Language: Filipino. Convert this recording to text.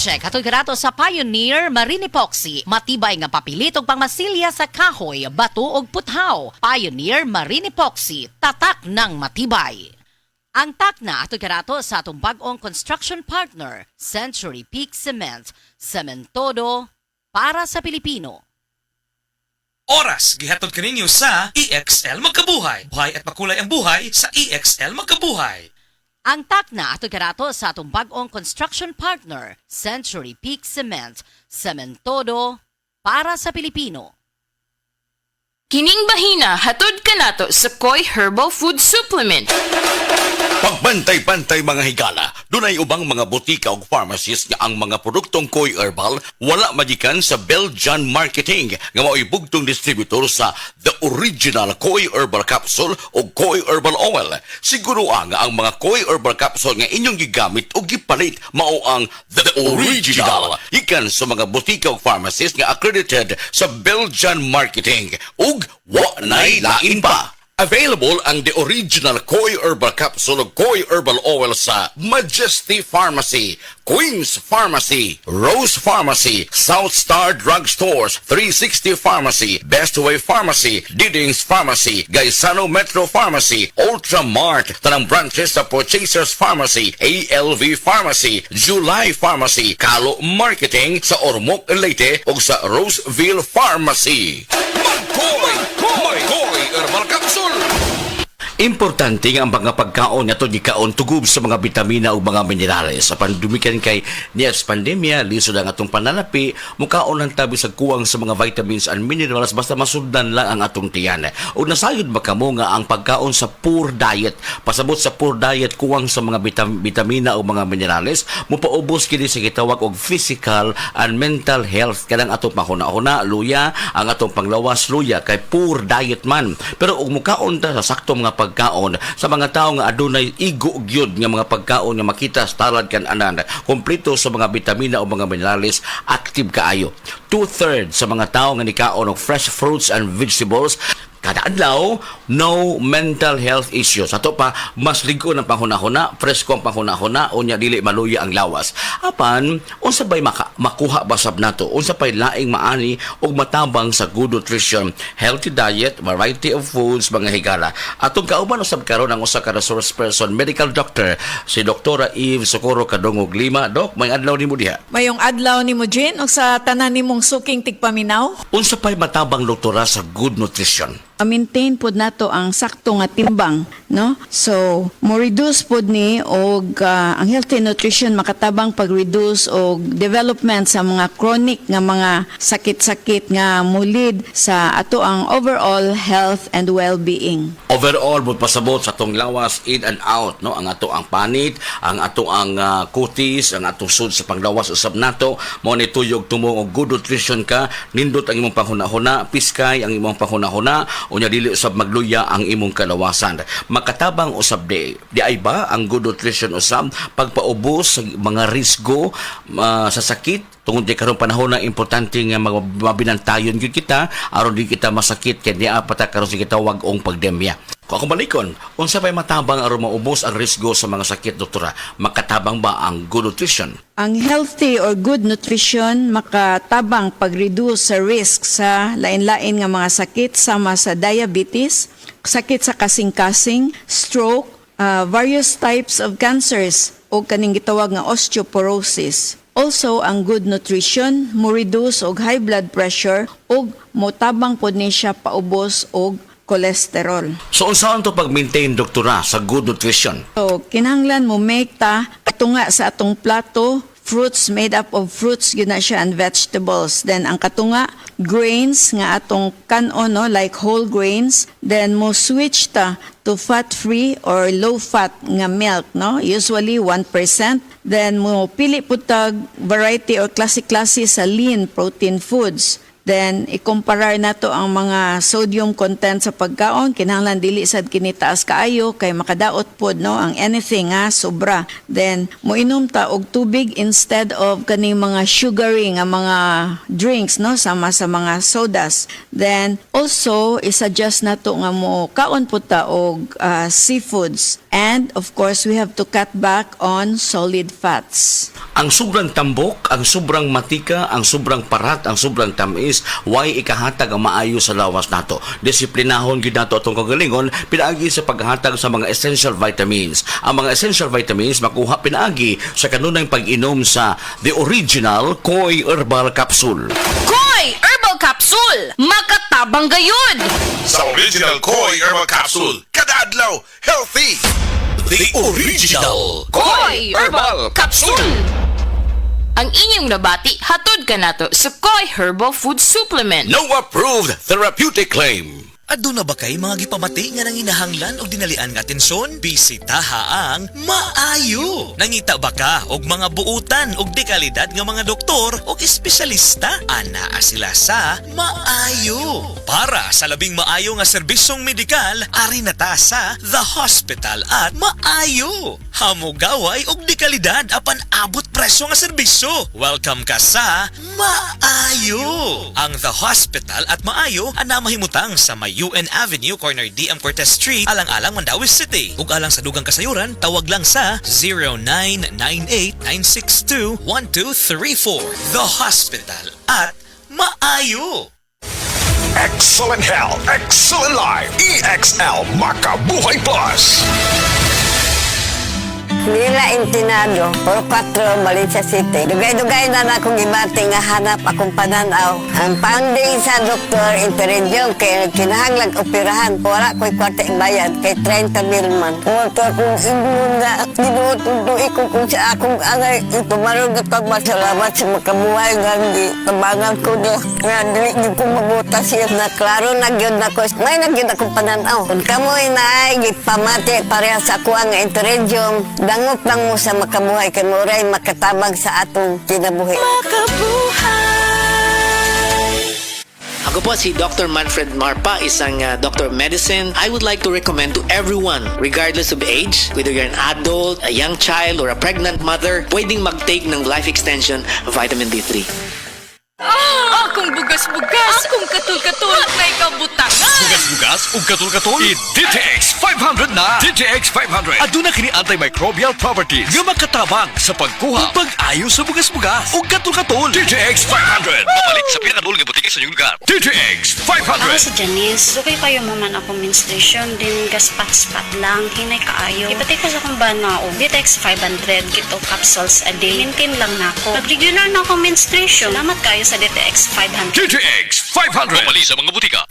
check. Hatoy karato sa Pioneer Marine Epoxy. Matibay nga papilit og pangmasilya sa kahoy, bato ug puthaw. Pioneer Marine Epoxy. Tatak ng matibay. Ang takna hatoy karato sa atong bag-ong construction partner, Century Peak Cement. Sementodo para sa Pilipino. Oras, gihatod kaninyo sa EXL Magkabuhay. Buhay at makulay ang buhay sa EXL Magkabuhay. Ang takna ato karato sa atong bag-ong construction partner, Century Peak Cement. Sementodo para sa Pilipino. Kining bahina hatod kanato sa Koi Herbal Food Supplement. Pagbantay-bantay mga higala, dunay ubang mga butika o pharmacies nga ang mga produktong Koi Herbal wala magikan sa Belgian Marketing nga mao'y bugtong distributor sa The Original Koi Herbal Capsule o Koi Herbal Oil. Siguro nga ang mga Koi Herbal Capsule nga inyong gigamit o gipalit mao ang The Original. Ikan sa mga butika o pharmacies nga accredited sa Belgian Marketing ug wa nay lain pa. Available ang The Original Koi Herbal Capsule o Koi Herbal Oil sa Majesty Pharmacy, Queen's Pharmacy, Rose Pharmacy, South Star Drug Stores, 360 Pharmacy, Best Way Pharmacy, Diding's Pharmacy, Gaisano Metro Pharmacy, Ultramart, tanang branches sa Purchasers Pharmacy, ALV Pharmacy, July Pharmacy, Kalo Marketing sa Ormoc Leyte o sa Roseville Pharmacy. Mag-Koi Herbal Capsule! Importante nga ang mga pagkaon nato di kaon tugub sa mga bitamina o mga minerales. Sa pandumikan kay niya sa pandemya, lisod ang atong pananapi, mukaon ang tabi sa kuwang sa mga vitamins and minerals basta masundan lang ang atong tiyan. O nasayod ba kamo nga ang pagkaon sa poor diet, pasabot sa poor diet kuwang sa mga bitamina o mga minerales, mupaubos kini sa gitawag og physical and mental health. Kanang atong panghuna-huna, luya, ang atong panglawas, luya, kay poor diet man. Pero og mukaon ta sa sakto mga pagkaon sa mga tao nga adunay igo gyud nga mga pagkaon nga makita sa talad kan anan kompleto sa mga bitamina o mga minerales, active kaayo. 2/3 sa mga tao nga nikaon og fresh fruits and vegetables kada adlaw, no mental health issues. Ato pa, mas ligo ng panghuna-huna, presko ang panghuna-huna, unya dili maluya ang lawas. Apan, unsa ba'y makuha basab nato? Unsa pa'y laing maani o matabang sa good nutrition, healthy diet, variety of foods, mga higala. Atong kauban usab karon ang usa ka resource person, medical doctor, si Dr. Eve Socorro Kadongog Lima. Dok, may adlaw nimo diha. Mayong adlaw nimo Jean o sa tanan nimong suking tigpaminaw. Unsa pa'y matabang doktora sa good nutrition? Maintain pod nato ang sakto nga timbang, no? So, mo reduce pod ni og ang healthy nutrition makatabang pag-reduce og development sa mga chronic nga mga sakit-sakit nga mulid sa ato ang overall health and well-being. Overall, pasabot sa atong lawas in and out, no? Ang ato ang panit, ang ato ang kutis, ang atong sud sa panglawas usab nato, mo ni tuyog tumong og good nutrition ka, nindot ang imong panghuna-huna, piskay ang imong panghuna-huna, unya dili usab magluya ang imong kalawasan. Makatabang usab di ay ba ang good nutrition usab pagpaubos sa mga risgo sa sakit tungod di karon panahon na importante nga mabinantayon gyud kita aron di kita masakit kay diha pata karon sa gitawag og pandemya. Kung balikon, unsa pay matabang aron maubos ang risgo sa mga sakit, doktora? Makatabang ba ang good nutrition? Ang healthy or good nutrition makatabang pag-reduce sa risk sa lain-lain nga mga sakit sama sa diabetes, sakit sa kasing-kasing, stroke, various types of cancers o kaning gitawag nga osteoporosis. Also, ang good nutrition mo reduce og high blood pressure ug motabang pod ni siya paubos og cholesterol. So, unsaon to pag-maintain, doktora, sa good nutrition? So, kinahanglan mo make ta katunga sa atong plato, fruits made up of fruits yun na siya and vegetables. Then, ang katunga, grains nga atong kanon, no, like whole grains. Then, mo switch ta to fat-free or low-fat nga milk, no? Usually 1%. Then, mo pili po tag variety or klase-klase sa lean protein foods. Then ikumparar nato ang mga sodium content sa pagkaon, kinahanglan dili sad kini taas kaayo kay makadaot pod no ang anything nga sobra. Then moinom ta og tubig instead of kani mga sugary nga mga drinks no sama sa mga sodas. Then also i-suggest nato nga mo kaon po ta og seafoods, and of course we have to cut back on solid fats. Ang sobrang tambok, ang sobrang matika, ang sobrang parat, ang sobrang tamis, why ikahatag ang maayo sa lawas nato. Disiplinahon gyud nato atong kagalingon pinaagi sa paghatag sa mga essential vitamins. Ang mga essential vitamins makuha pinaagi sa kanunay pag-inom sa The Original Koi Herbal Capsule. Koy Herbal Capsule! Makatabang gayud! Sa Original Koi Herbal Capsule, kada adlaw, healthy! The Original Koy Herbal Capsule! Ang inyong nabati, hatod ka nato sa Koy Herbal Food Supplement. No approved therapeutic claim. Aduna ba kay mga gipamati nga nang inahanglan o dinalian nga atensyon? Bisitaha ang Maayo. Nangita ba ka og mga buutan og dekalidad nga mga doktor o espesyalista? Anaa sila sa Maayo. Para sa labing maayo nga serbisyong medikal, ari na ta sa The Hospital at Maayo. Hamugaway og dekalidad apan abot presyo nga serbisyo. Welcome ka sa Maayo. Ang The Hospital at Maayo ana mahimutang sa may UN Avenue, corner DM Cortez Street, alang-alang Mandawi City. Ug alang sa dugang kasayuran, tawag lang sa 0998-962-1234. The Hospital at Maayo. Excellent health, excellent life. EXL Makabuhay Plus. Nila Intinado, Puro 4, Valencia City. Dugay-dugay na akong ibati nga hanap akong pananaw. Ang founding sa Dr. Interenjong kay kinahanglang operahan. Wala ko'y kwarta bayad kay 30 mil man. Wato akong ingon nga, ginuot ko kung sa akong angay. Itumarong na pagmasalamat sa makabuhay nga di tabangan ko niya. Nga dili niyo kong mabuta siya na klaro nagyod na ko. May nagyod akong pananaw. Kung kamoy na ay gipamati pareha sa ako ang Interenjong, dangot lang mo sa makabuhay kay Muray makatabang sa atong kinabuhi. Ako po si Dr. Manfred Marpa, isang Dr. Medicine. I would like to recommend to everyone, regardless of age, whether you're an adult, a young child, or a pregnant mother, pwedeng mag-take ng Life Extension Vitamin D3. Akong bugas-bugas! Akong katul-katul! May kabutangan! Bugas-bugas ug katul-katul i-DTX 500 na. DTX 500 aduna kini antimicrobial properties nga makatabang sa pagkuha ug pag-ayo sa bugas-bugas ug katul-katul. DTX 500 mapalit sa pinakadul nga butike sa inyong lugar. DTX Ako 500. si Janice. Dugay kayo maman ako menstruation, din gaspat-spat lang, hinay kaayo. Ibatay ko sa kong banao. DTX 500, gito capsules a day. Maintain lang na ako. Pag-regular na ako menstruation, salamat kayo sa DTX 500. DTX 500 mapalit sa mga butika.